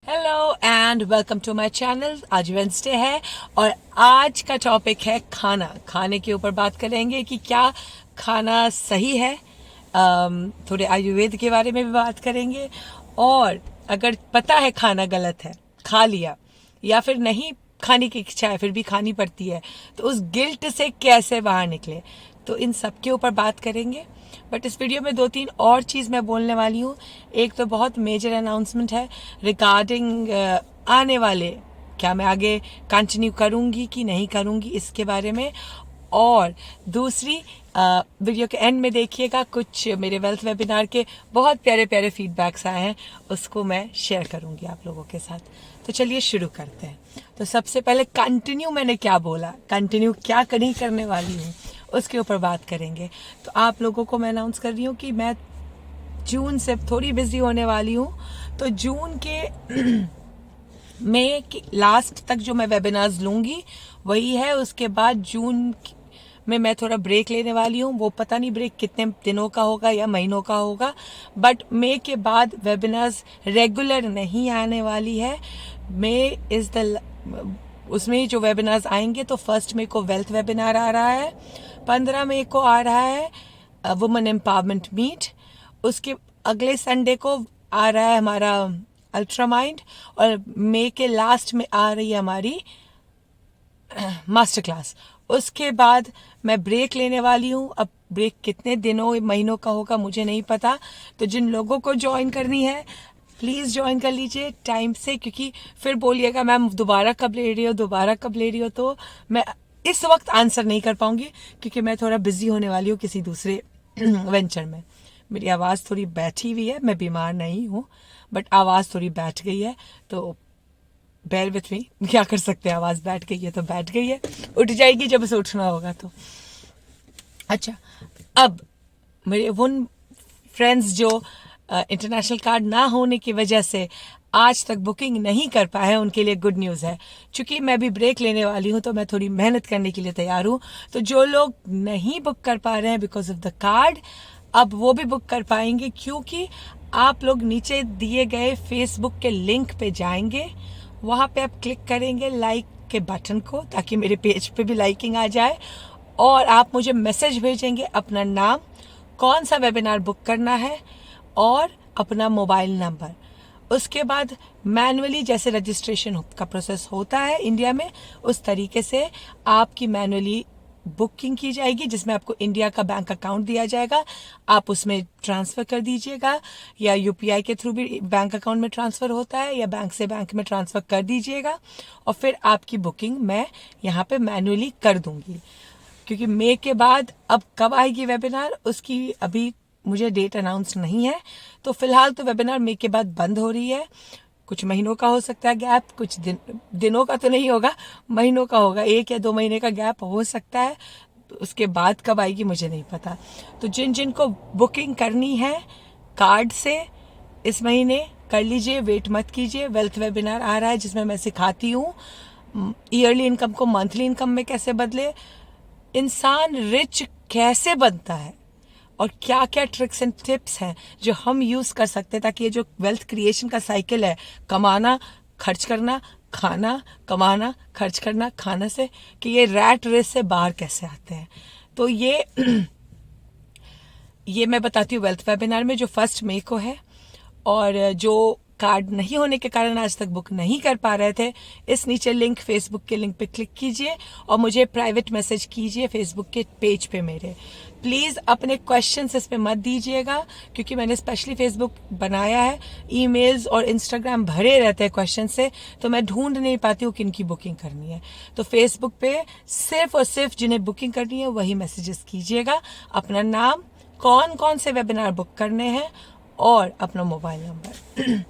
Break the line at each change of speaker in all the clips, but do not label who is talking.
Hello and welcome to my channel. आज Wednesday है और आज का टॉपिक है खाना। खाने के ऊपर बात करेंगे कि क्या खाना सही है। थोड़े आयुर्वेद के बारे में भी बात करेंगे और अगर पता है खाना गलत है, खा लिया या फिर नहीं खाने की इच्छा है फिर भी खानी पड़ती है, तो उस गिल्ट से कैसे बाहर निकले, तो इन सब के ऊपर बात करेंगे। बट इस वीडियो में 2-3 और चीज़ मैं बोलने वाली हूँ। एक तो बहुत मेजर अनाउंसमेंट है रिगार्डिंग आने वाले, क्या मैं आगे कंटिन्यू करूँगी कि नहीं करूँगी इसके बारे में। और दूसरी वीडियो के एंड में देखिएगा, कुछ मेरे वेल्थ वेबिनार के बहुत प्यारे प्यारे फीडबैक्स आए हैं, उसको मैं शेयर करूँगी आप लोगों के साथ। तो चलिए शुरू करते हैं। तो सबसे पहले कंटिन्यू मैंने क्या बोला, कंटिन्यू क्या नहीं करने वाली हूँ, उसके ऊपर बात करेंगे। तो आप लोगों को मैं अनाउंस कर रही हूँ कि मैं जून से थोड़ी बिजी होने वाली हूँ। तो जून के मई की लास्ट तक जो मैं वेबिनार्स लूँगी वही है। उसके बाद जून में मैं थोड़ा ब्रेक लेने वाली हूँ। वो पता नहीं ब्रेक कितने दिनों का होगा या महीनों का होगा, बट मई के बाद वेबिनार्स रेगुलर नहीं आने वाली है। मई इज़ द उसमें जो वेबिनार्स आएंगे, तो 1 मई को वेल्थ वेबिनार आ रहा है, 15 मई को आ रहा है वुमेन एम्पावरमेंट मीट, उसके अगले संडे को आ रहा है हमारा अल्ट्रा माइंड, और मई के लास्ट में आ रही है हमारी मास्टर क्लास। उसके बाद मैं ब्रेक लेने वाली हूँ। अब ब्रेक कितने दिनों महीनों का होगा मुझे नहीं पता। तो जिन लोगों को ज्वाइन करनी है प्लीज़ ज्वाइन कर लीजिए टाइम से, क्योंकि फिर बोलिएगा मैम दोबारा कब ले रही हो, दोबारा कब ले रही हो। तो मैं इस वक्त आंसर नहीं कर पाऊंगी क्योंकि मैं थोड़ा बिजी होने वाली हूँ किसी दूसरे वेंचर में। मेरी आवाज़ थोड़ी बैठी हुई है, मैं बीमार नहीं हूँ बट आवाज़ थोड़ी बैठ गई है, तो बेयर विथ मी। क्या कर सकते हैं, आवाज़ बैठ गई है तो बैठ गई है, उठ जाएगी जब उसे उठना होगा। तो अच्छा, अब मेरे उन फ्रेंड्स जो इंटरनेशनल कार्ड ना होने की वजह से आज तक बुकिंग नहीं कर पाए हैं, उनके लिए गुड न्यूज़ है। चूंकि मैं भी ब्रेक लेने वाली हूँ तो मैं थोड़ी मेहनत करने के लिए तैयार हूँ। तो जो लोग नहीं बुक कर पा रहे हैं बिकॉज ऑफ द कार्ड, अब वो भी बुक कर पाएंगे, क्योंकि आप लोग नीचे दिए गए फेसबुक के लिंक पे जाएंगे, वहाँ पे आप क्लिक करेंगे लाइक के बटन को, ताकि मेरे पेज पे भी लाइकिंग आ जाए, और आप मुझे मैसेज भेजेंगे अपना नाम, कौन सा वेबिनार बुक करना है और अपना मोबाइल नंबर। उसके बाद मैनुअली जैसे रजिस्ट्रेशन का प्रोसेस होता है इंडिया में, उस तरीके से आपकी मैनुअली बुकिंग की जाएगी, जिसमें आपको इंडिया का बैंक अकाउंट दिया जाएगा। आप उसमें ट्रांसफ़र कर दीजिएगा, या यूपीआई के थ्रू भी बैंक अकाउंट में ट्रांसफ़र होता है, या बैंक से बैंक में ट्रांसफ़र कर दीजिएगा, और फिर आपकी बुकिंग मैं यहाँ पे मैनुअली कर दूँगी। क्योंकि मई के बाद अब कब आएगी वेबिनार उसकी अभी मुझे डेट अनाउंस नहीं है। तो फिलहाल तो वेबिनार मई के बाद बंद हो रही है। कुछ महीनों का हो सकता है गैप, कुछ दिनों का तो नहीं होगा, महीनों का होगा, 1 या 2 महीने का गैप हो सकता है। उसके बाद कब आएगी मुझे नहीं पता। तो जिन जिन को बुकिंग करनी है कार्ड से इस महीने कर लीजिए, वेट मत कीजिए। वेल्थ वेबिनार आ रहा है जिसमें मैं सिखाती हूँ ईयरली इनकम को मंथली इनकम में कैसे बदले, इंसान रिच कैसे बनता है, और क्या क्या ट्रिक्स एंड टिप्स हैं जो हम यूज़ कर सकते हैं, ताकि ये जो वेल्थ क्रिएशन का साइकिल है, कमाना खर्च करना खाना, कमाना खर्च करना खाना से, कि ये रैट रेस से बाहर कैसे आते हैं। तो ये मैं बताती हूँ वेल्थ वेबिनार में, जो 1 मई को है। और जो कार्ड नहीं होने के कारण आज तक बुक नहीं कर पा रहे थे, इस नीचे लिंक फेसबुक के लिंक पे क्लिक कीजिए और मुझे प्राइवेट मैसेज कीजिए फेसबुक के पेज पे मेरे। प्लीज़ अपने क्वेश्चंस इस पे मत दीजिएगा, क्योंकि मैंने स्पेशली फेसबुक बनाया है, ईमेल्स और इंस्टाग्राम भरे रहते हैं क्वेश्चन से, तो मैं ढूंढ नहीं पाती हूँ किन की बुकिंग करनी है। तो फेसबुक पे सिर्फ और सिर्फ जिन्हें बुकिंग करनी है वही मैसेजेस कीजिएगा, अपना नाम, कौन कौन से वेबिनार बुक करने हैं, और अपना मोबाइल नंबर।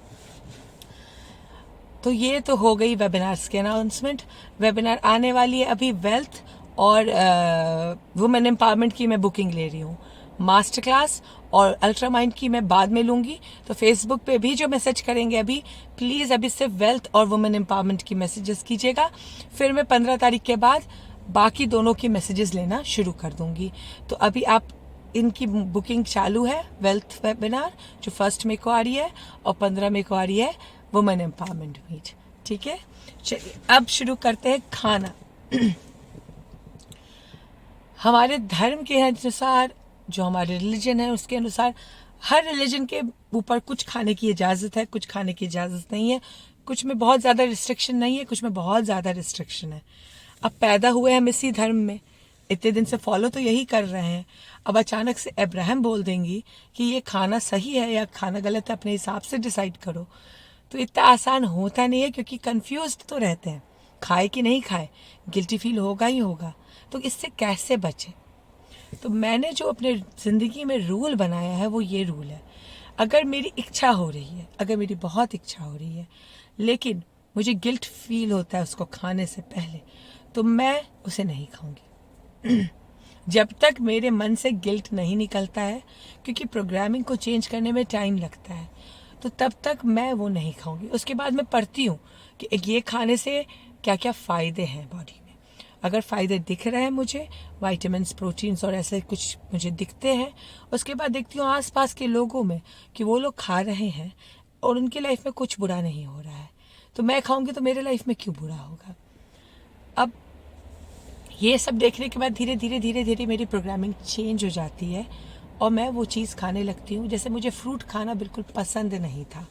तो ये तो हो गई वेबिनार्स की अनाउंसमेंट। वेबिनार आने वाली है अभी वेल्थ और वुमेन एम्पावरमेंट की मैं बुकिंग ले रही हूँ। मास्टर क्लास और अल्ट्रा माइंड की मैं बाद में लूँगी। तो फेसबुक पे भी जो मैसेज करेंगे अभी, प्लीज़ अभी सिर्फ वेल्थ और वुमेन एम्पावरमेंट की मैसेजेस कीजिएगा। फिर मैं 15 तारीख के बाद बाकी दोनों की मैसेजेस लेना शुरू कर दूँगी। तो अभी आप इनकी बुकिंग चालू है, वेल्थ वेबिनार जो 1 मई को आ रही है और 15 मई को आ रही है वुमेन एम्पावरमेंट मीट। ठीक है, चलिए अब शुरू करते हैं खाना। हमारे धर्म के अनुसार, जो हमारे रिलीजन है उसके अनुसार, हर रिलीजन के ऊपर कुछ खाने की इजाज़त है, कुछ खाने की इजाज़त नहीं है, कुछ में बहुत ज़्यादा रिस्ट्रिक्शन नहीं है, कुछ में बहुत ज़्यादा रिस्ट्रिक्शन है। अब पैदा हुए हम इसी धर्म में, इतने दिन से फॉलो तो यही कर रहे हैं। अब अचानक से अब्राहम बोल देंगी कि ये खाना सही है या खाना गलत है, अपने हिसाब से डिसाइड करो, तो इतना आसान होता नहीं है, क्योंकि कंफ्यूज्ड तो रहते हैं, खाए कि नहीं खाए, गिल्टी फील होगा ही होगा। तो इससे कैसे बचें? तो मैंने जो अपने ज़िंदगी में रूल बनाया है वो ये रूल है, अगर मेरी इच्छा हो रही है, अगर मेरी बहुत इच्छा हो रही है, लेकिन मुझे गिल्ट फील होता है उसको खाने से पहले, तो मैं उसे नहीं खाऊंगी जब तक मेरे मन से गिल्ट नहीं निकलता है, क्योंकि प्रोग्रामिंग को चेंज करने में टाइम लगता है, तो तब तक मैं वो नहीं खाऊंगी। उसके बाद मैं पढ़ती हूँ कि ये खाने से क्या क्या फ़ायदे हैं बॉडी में। अगर फ़ायदे दिख रहे हैं मुझे, वाइटामिन्स, प्रोटीन्स और ऐसे कुछ मुझे दिखते हैं, उसके बाद देखती हूँ आसपास के लोगों में कि वो लोग खा रहे हैं और उनकी लाइफ में कुछ बुरा नहीं हो रहा है, तो मैं खाऊंगी तो मेरे लाइफ में क्यों बुरा होगा। अब ये सब देखने के बाद धीरे धीरे धीरे धीरे मेरी प्रोग्रामिंग चेंज हो जाती है और मैं वो चीज़ खाने लगती हूँ। जैसे मुझे फ्रूट खाना बिल्कुल पसंद नहीं था,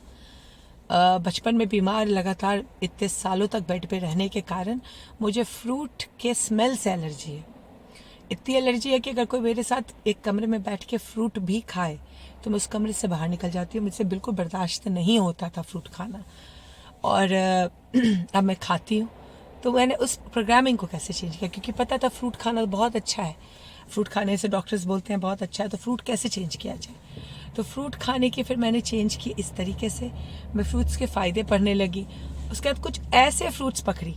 बचपन में बीमार लगातार इतने सालों तक बेड पे रहने के कारण मुझे फ्रूट के स्मेल से एलर्जी है। इतनी एलर्जी है कि अगर कोई मेरे साथ एक कमरे में बैठ के फ्रूट भी खाए तो मैं उस कमरे से बाहर निकल जाती हूँ। मुझसे बिल्कुल बर्दाश्त नहीं होता था फ्रूट खाना, और अब मैं खाती हूँ। तो मैंने उस प्रोग्रामिंग को कैसे चेंज किया, क्योंकि पता था फ्रूट खाना बहुत अच्छा है, फ्रूट खाने से डॉक्टर्स बोलते हैं बहुत अच्छा है, तो फ्रूट कैसे चेंज किया जाए। तो फ्रूट खाने की फिर मैंने चेंज की इस तरीके से, मैं फ्रूट्स के फ़ायदे पढ़ने लगी। उसके बाद कुछ ऐसे फ्रूट्स पकड़ी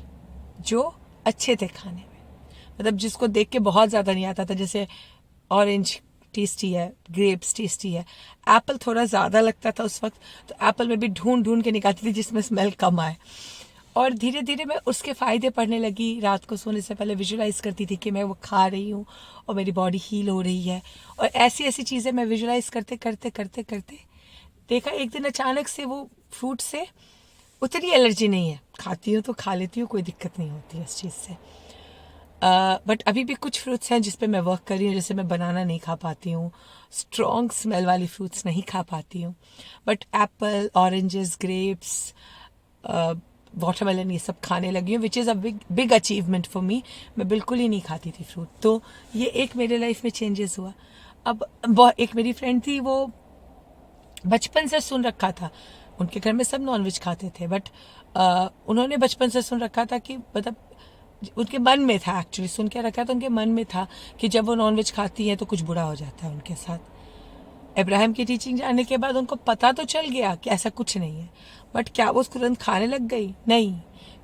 जो अच्छे थे खाने में, मतलब जिसको देख के बहुत ज़्यादा नहीं आता था। जैसे ऑरेंज टेस्टी है, ग्रेप्स टेस्टी है, एप्पल थोड़ा ज़्यादा लगता था उस वक्त, तो एप्पल में भी ढूंढ ढूंढ के निकालती थी जिसमें स्मेल कम आए। और धीरे धीरे मैं उसके फ़ायदे पढ़ने लगी। रात को सोने से पहले विजुलाइज करती थी कि मैं वो खा रही हूँ और मेरी बॉडी हील हो रही है, और ऐसी ऐसी चीज़ें मैं विजुलाइज करते करते करते करते देखा एक दिन अचानक से वो फ्रूट से उतनी एलर्जी नहीं है, खाती हूँ तो खा लेती हूँ, कोई दिक्कत नहीं होती है उस चीज़ से। बट अभी भी कुछ फ्रूट्स हैं जिस पे मैं वर्क कर रही हूँ। जैसे मैं बनाना नहीं खा पाती हूँ, स्ट्रॉन्ग स्मेल वाली फ्रूट्स नहीं खा पाती हूँ, but Apple, oranges, grapes, watermelon, ये सब खाने लगी हूँ, which is a big achievement for me. मैं बिल्कुल ही नहीं खाती थी फ्रूट, तो ये एक मेरे लाइफ में चेंजेस हुआ। अब एक मेरी फ्रेंड थी, वो बचपन से सुन रखा था, उनके घर में सब नॉनवेज खाते थे, बट उन्होंने बचपन से सुन रखा था कि मतलब उनके मन में था, एक्चुअली सुन के रखा था, उनके मन में था कि जब वो नॉनवेज खाती है तो कुछ बुरा हो जाता है उनके साथ। अब्राहम की टीचिंग जानने के बाद उनको पता तो चल गया कि ऐसा कुछ नहीं है, बट क्या वो तुरंत खाने लग गई? नहीं,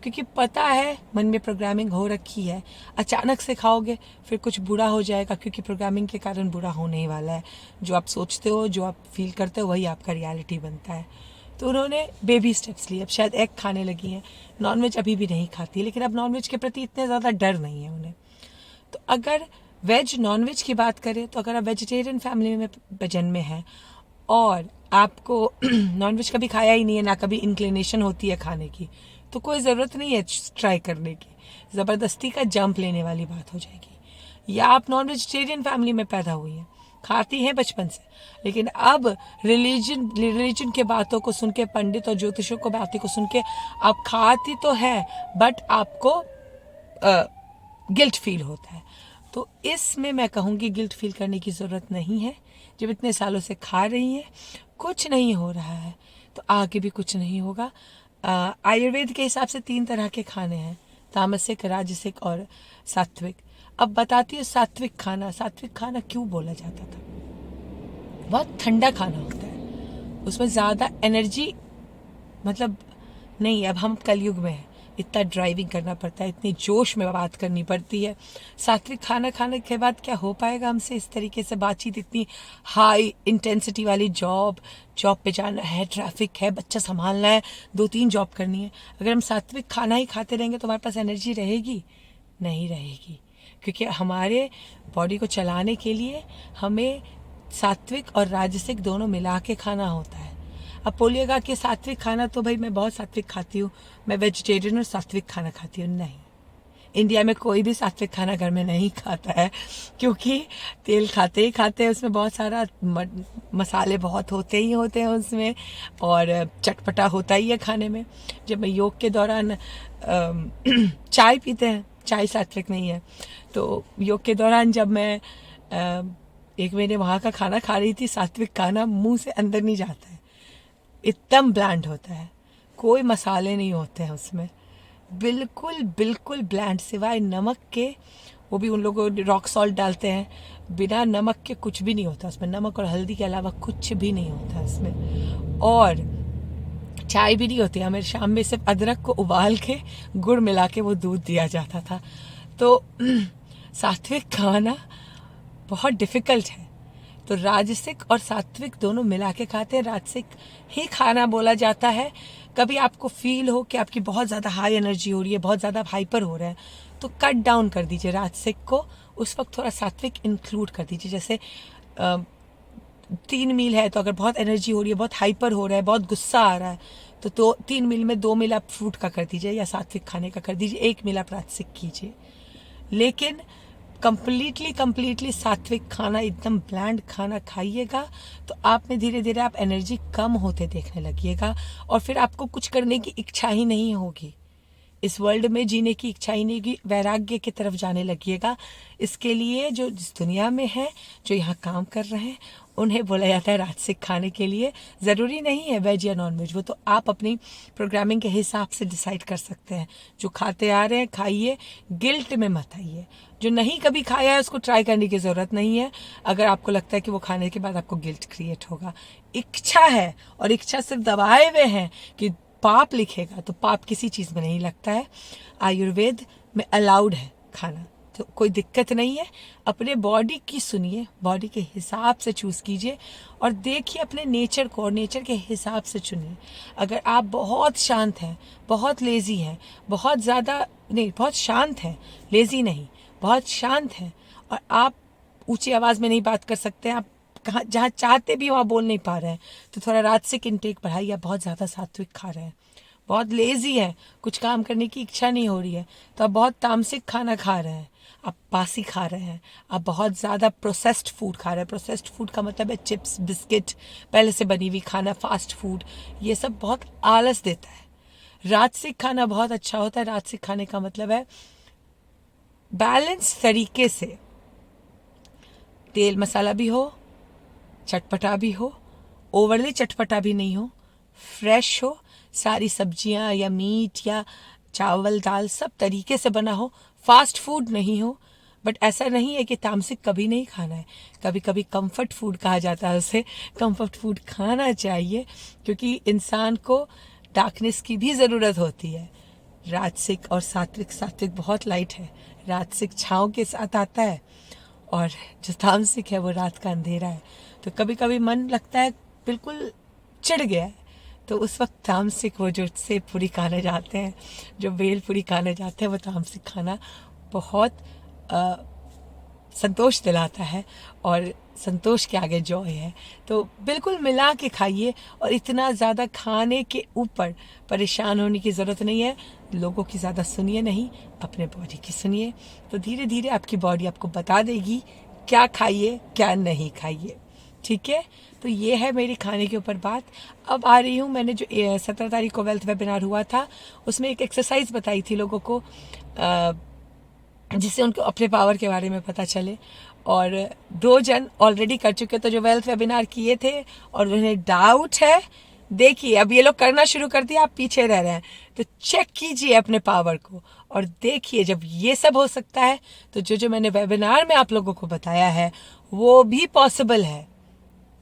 क्योंकि पता है मन में प्रोग्रामिंग हो रखी है। अचानक से खाओगे फिर कुछ बुरा हो जाएगा, क्योंकि प्रोग्रामिंग के कारण बुरा होने ही वाला है। जो आप सोचते हो, जो आप फील करते हो, वही आपका रियलिटी बनता है। तो उन्होंने बेबी स्टेप्स लिए, अब शायद एग खाने लगी हैं, नॉनवेज अभी भी नहीं खाती, लेकिन अब नॉनवेज के प्रति इतने ज़्यादा डर नहीं है उन्हें। तो अगर वेज नॉनवेज की बात करें, तो अगर आप वेजिटेरियन फैमिली में जन्मे हैं और आपको नॉनवेज कभी खाया ही नहीं है, ना कभी इंक्लिनेशन होती है खाने की, तो कोई ज़रूरत नहीं है ट्राई करने की, ज़बरदस्ती का जंप लेने वाली बात हो जाएगी। या आप नॉन वेजिटेरियन फैमिली में पैदा हुई हैं, खाती हैं बचपन से, लेकिन अब रिलीजन के बातों को सुन के, पंडित और ज्योतिषों को बातों को सुन के आप खाती तो है, बट आपको गिल्ट फील होता है। तो इसमें मैं कहूँगी गिल्ट फील करने की ज़रूरत नहीं है। जब इतने सालों से खा रही हैं, कुछ नहीं हो रहा है, तो आगे भी कुछ नहीं होगा। आयुर्वेद के हिसाब से 3 तरह के खाने हैं, तामसिक, राजसिक और सात्विक। अब बताती हूँ सात्विक खाना क्यों बोला जाता था। बहुत ठंडा खाना होता है, उसमें ज़्यादा एनर्जी मतलब नहीं। अब हम कलयुग में हैं, इतना ड्राइविंग करना पड़ता है, इतनी जोश में बात करनी पड़ती है। सात्विक खाना खाने के बाद क्या हो पाएगा हमसे इस तरीके से बातचीत, इतनी हाई इंटेंसिटी वाली जॉब पे जाना है, ट्रैफिक है, बच्चा संभालना है, 2-3 जॉब करनी है। अगर हम सात्विक खाना ही खाते रहेंगे तो हमारे पास एनर्जी रहेगी? नहीं रहेगी, क्योंकि हमारे बॉडी को चलाने के लिए हमें सात्विक और राजसिक दोनों मिला के खाना होता है। अब बोलिएगा कि सात्विक खाना, तो भाई मैं बहुत सात्विक खाती हूँ, मैं वेजिटेरियन और सात्विक खाना खाती हूँ। नहीं, इंडिया में कोई भी सात्विक खाना घर में नहीं खाता है, क्योंकि तेल खाते ही खाते हैं, उसमें बहुत सारा मसाले बहुत होते ही होते हैं उसमें, और चटपटा होता ही है खाने में। जब मैं योग के दौरान चाय पीते हैं, चाय सात्विक नहीं है, तो योग के दौरान जब मैं एक महीने वहाँ का खाना खा रही थी, सात्विक खाना मुंह से अंदर नहीं जाता है, एकदम ब्लैंड होता है, कोई मसाले नहीं होते हैं उसमें, बिल्कुल बिल्कुल ब्लैंड, सिवाय नमक के, वो भी उन लोगों रॉक सॉल्ट डालते हैं, बिना नमक के कुछ भी नहीं होता उसमें, नमक और हल्दी के अलावा कुछ भी नहीं होता उसमें। और चाय भी नहीं होती, हमें शाम में सिर्फ अदरक को उबाल के गुड़ मिला के वो दूध दिया जाता था। तो सात्विक खाना बहुत डिफ़िकल्ट है। तो राजसिक और सात्विक दोनों मिला के खाते हैं, राजसिक ही खाना बोला जाता है। कभी आपको फील हो कि आपकी बहुत ज़्यादा हाई एनर्जी हो रही है, बहुत ज़्यादा हाइपर हो रहा है, तो कट डाउन कर दीजिए राजसिक को, उस वक्त थोड़ा सात्विक इंक्लूड कर दीजिए। जैसे 3 मील है, तो अगर बहुत एनर्जी हो रही है, बहुत हाइपर हो रहा है, बहुत गुस्सा आ रहा है, तो 3 मील में 2 मील आप फ्रूट का कर दीजिए या सात्विक खाने का कर दीजिए, 1 मील आप राजसिक कीजिए। लेकिन कंप्लीटली सात्विक खाना, एकदम ब्लैंड खाना खाइएगा, तो आप में धीरे धीरे आप एनर्जी कम होते देखने लगिएगा, और फिर आपको कुछ करने की इच्छा ही नहीं होगी, इस वर्ल्ड में जीने की इच्छा ही नहीं होगी, वैराग्य की तरफ जाने लगिएगा। इसके लिए जो जिस दुनिया में है, जो यहाँ काम कर रहे हैं, उन्हें बोला जाता है राजसिक खाने के लिए। ज़रूरी नहीं है वेज या नॉन वेज, वो तो आप अपनी प्रोग्रामिंग के हिसाब से डिसाइड कर सकते हैं। जो खाते आ रहे हैं खाइए, गिल्ट में मत आइए। जो नहीं कभी खाया है उसको ट्राई करने की ज़रूरत नहीं है, अगर आपको लगता है कि वो खाने के बाद आपको गिल्ट क्रिएट होगा। इच्छा है, और इच्छा सिर्फ दबाए हुए हैं कि पाप लिखेगा, तो पाप किसी चीज़ में नहीं लगता है। आयुर्वेद में अलाउड है खाना, तो कोई दिक्कत नहीं है। अपने बॉडी की सुनिए, बॉडी के हिसाब से चूज़ कीजिए, और देखिए अपने नेचर को, और नेचर के हिसाब से चुनिए। अगर आप बहुत शांत हैं, बहुत लेज़ी हैं, बहुत ज़्यादा नहीं, बहुत शांत हैं, लेज़ी नहीं, बहुत शांत हैं, और आप ऊंची आवाज़ में नहीं बात कर सकते हैं, आप कहाँ जहाँ चाहते भी वहाँ बोल नहीं पा रहे हैं, तो थोड़ा राजसिक इंटेक बढ़ाइए। आप बहुत ज़्यादा सात्विक खा रहे हैं, बहुत लेज़ी है, कुछ काम करने की इच्छा नहीं हो रही है, तो आप बहुत तामसिक खाना खा रहे हैं, आप बासी खा रहे हैं, आप बहुत ज़्यादा प्रोसेस्ड फूड खा रहे हैं। प्रोसेस्ड फूड का मतलब है चिप्स, बिस्किट, पहले से बनी हुई खाना, फास्ट फूड, ये सब बहुत आलस देता है। राजसिक खाना बहुत अच्छा होता है। राजसिक खाने का मतलब है बैलेंस तरीके से, तेल मसाला भी हो, चटपटा भी हो, ओवरली चटपटा भी नहीं हो, फ्रेश हो, सारी सब्जियां या मीट या चावल दाल सब तरीके से बना हो, फास्ट फूड नहीं हो। बट ऐसा नहीं है कि तामसिक कभी नहीं खाना है, कभी कभी कंफर्ट फूड कहा जाता है उसे, कंफर्ट फूड खाना चाहिए, क्योंकि इंसान को डार्कनेस की भी ज़रूरत होती है। राजसिक और सात्विक, सात्विक बहुत लाइट है, राजसिक छाँव के साथ आता है, और जो तामसिक है वो रात का अंधेरा है। तो कभी कभी मन लगता है बिल्कुल चिढ़ गया है, तो उस वक्त तामसिक, वो जो सेब पूरी खाने जाते हैं, जो बेल पूरी खाने जाते हैं, वो तामसिक खाना बहुत संतोष दिलाता है, और संतोष के आगे जॉय है। तो बिल्कुल मिला के खाइए, और इतना ज़्यादा खाने के ऊपर परेशान होने की ज़रूरत नहीं है। लोगों की ज़्यादा सुनिए नहीं, अपने बॉडी की सुनिए, तो धीरे धीरे आपकी बॉडी आपको बता देगी क्या खाइए क्या नहीं खाइए। ठीक है, तो ये है मेरी खाने के ऊपर बात। अब आ रही हूँ, मैंने जो 17 तारीख को वेल्थ वेबिनार हुआ था, उसमें एक एक्सरसाइज बताई थी लोगों को, जिससे उनको अपने पावर के बारे में पता चले, और 2 जन ऑलरेडी कर चुके, तो जो वेल्थ वेबिनार किए थे और उन्हें डाउट है, देखिए अब ये लोग करना शुरू कर दिया, आप पीछे रह रहे हैं, तो चेक कीजिए अपने पावर को, और देखिए जब ये सब हो सकता है, तो जो मैंने वेबिनार में आप लोगों को बताया है वो भी पॉसिबल है।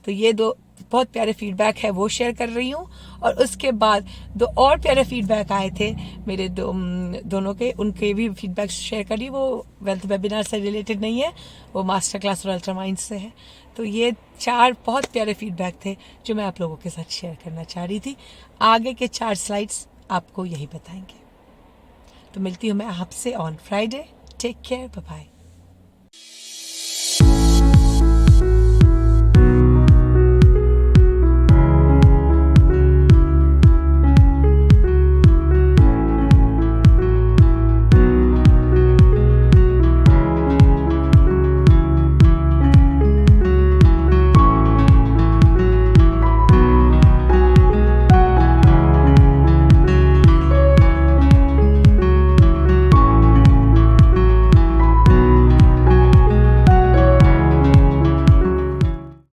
तो ये 2 बहुत प्यारे फीडबैक है, वो शेयर कर रही हूँ। और उसके बाद 2 और प्यारे फीडबैक आए थे मेरे दोनों के, उनके भी फीडबैक शेयर करी। वो वेल्थ वेबिनार से रिलेटेड नहीं है, वो मास्टर क्लास और अल्ट्रा माइंड से है। तो ये 4 बहुत प्यारे फीडबैक थे जो मैं आप लोगों के साथ शेयर करना चाह रही थी। आगे के 4 स्लाइड्स आपको यही बताएंगे। तो मिलती हूँ मैं आपसे on Friday. Take care, bye bye.